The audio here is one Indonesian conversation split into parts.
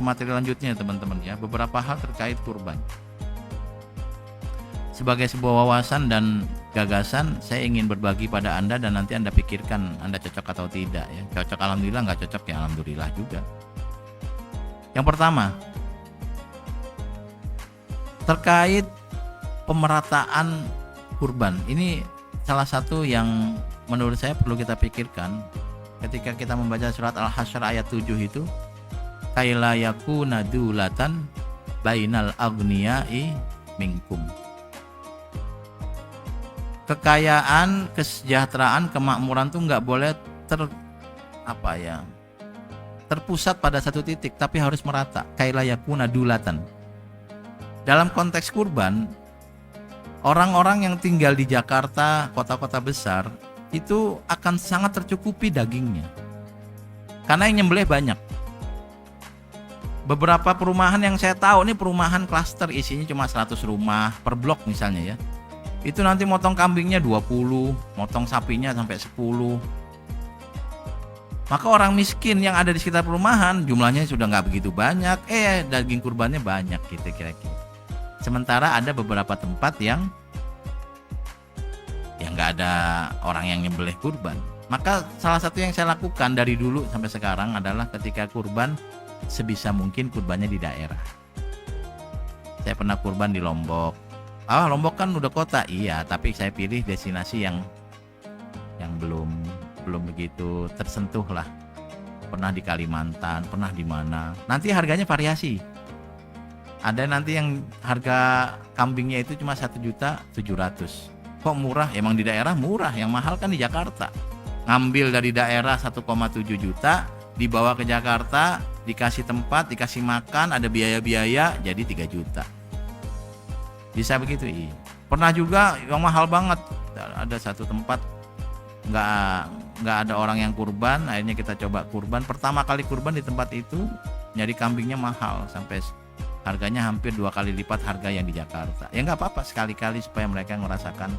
materi lanjutnya teman-teman ya, beberapa hal terkait kurban. Sebagai sebuah wawasan dan gagasan, saya ingin berbagi pada Anda dan nanti Anda pikirkan Anda cocok atau tidak ya. Cocok alhamdulillah, nggak cocok ya alhamdulillah juga. Yang pertama, terkait pemerataan kurban. Ini salah satu yang menurut saya perlu kita pikirkan ketika kita membaca surat Al-Hasyr ayat 7 itu, kaila yakuna dulatan bainal aghniyai minkum. Kekayaan, kesejahteraan, kemakmuran tuh nggak boleh terpusat pada satu titik, tapi harus merata. Kaila yakuna dulatan. Dalam konteks kurban, orang-orang yang tinggal di Jakarta, kota-kota besar, itu akan sangat tercukupi dagingnya. Karena yang nyembelih banyak. Beberapa perumahan yang saya tahu, ini perumahan klaster isinya cuma 100 rumah per blok misalnya ya. Itu nanti motong kambingnya 20, motong sapinya sampai 10. Maka orang miskin yang ada di sekitar perumahan jumlahnya sudah nggak begitu banyak, daging kurbannya banyak gitu kira-kira. Sementara ada beberapa tempat yang nggak ada orang yang nyembelih kurban. Maka salah satu yang saya lakukan dari dulu sampai sekarang adalah ketika kurban, sebisa mungkin kurbannya di daerah. Saya pernah kurban di Lombok. Lombok kan udah kota, iya, tapi saya pilih destinasi yang belum begitu tersentuh lah. Pernah di Kalimantan, pernah di mana. Nanti harganya variasi. Ada nanti yang harga kambingnya itu cuma 1.700.000. Kok murah? Emang di daerah murah, yang mahal kan di Jakarta. Ngambil dari daerah 1,7 juta, dibawa ke Jakarta, dikasih tempat, dikasih makan, ada biaya-biaya, jadi 3 juta. Bisa begitu, iya. Pernah juga yang mahal banget, ada satu tempat nggak ada orang yang kurban, akhirnya kita coba kurban. Pertama kali kurban di tempat itu, nyari kambingnya mahal, sampai harganya hampir 2 kali lipat harga yang di Jakarta. Ya nggak apa-apa, sekali-kali supaya mereka merasakan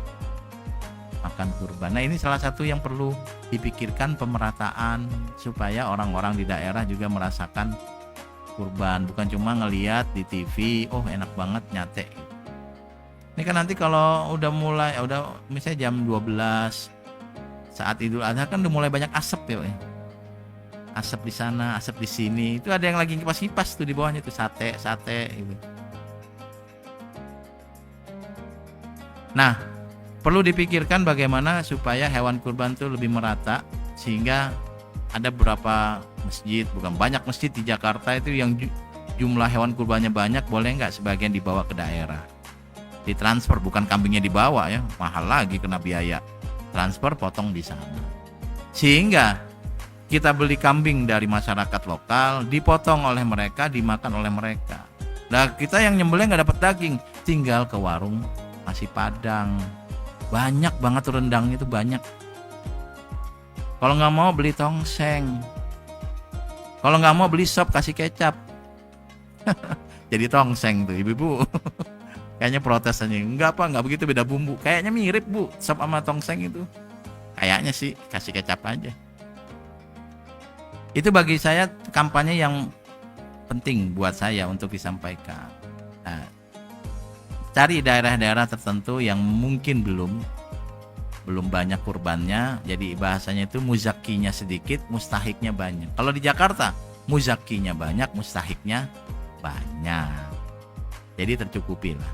makan kurban. Nah ini salah satu yang perlu dipikirkan, pemerataan supaya orang-orang di daerah juga merasakan kurban, bukan cuma ngelihat di TV, oh enak banget nyate. Ini kan nanti kalau udah misalnya jam 12 saat Idul Adha kan udah mulai banyak asap ya. Asap di sana, asap di sini. Itu ada yang lagi kipas-kipas tuh di bawahnya tuh sate gitu. Nah, perlu dipikirkan bagaimana supaya hewan kurban itu lebih merata, sehingga ada beberapa masjid, bukan banyak masjid di Jakarta itu yang jumlah hewan kurbannya banyak, boleh nggak sebagian dibawa ke daerah, ditransfer, bukan kambingnya dibawa ya, mahal lagi kena biaya, transfer potong di sana, sehingga kita beli kambing dari masyarakat lokal, dipotong oleh mereka, dimakan oleh mereka. Nah kita yang nyembelih nggak dapat daging, tinggal ke warung nasi Padang, banyak banget rendangnya itu banyak. Kalau nggak mau beli tongseng, kalau nggak mau beli sop kasih kecap, jadi tongseng tuh ibu-ibu. Kayaknya protes aja, enggak begitu, beda bumbu. Kayaknya mirip bu, sop sama tongseng itu. Kayaknya sih kasih kecap aja. Itu bagi saya kampanye yang penting buat saya untuk disampaikan. Nah, cari daerah-daerah tertentu yang mungkin belum banyak kurbannya, jadi bahasanya itu muzakinya sedikit, mustahiknya banyak. Kalau di Jakarta muzakinya banyak, mustahiknya banyak, jadi tercukupi lah.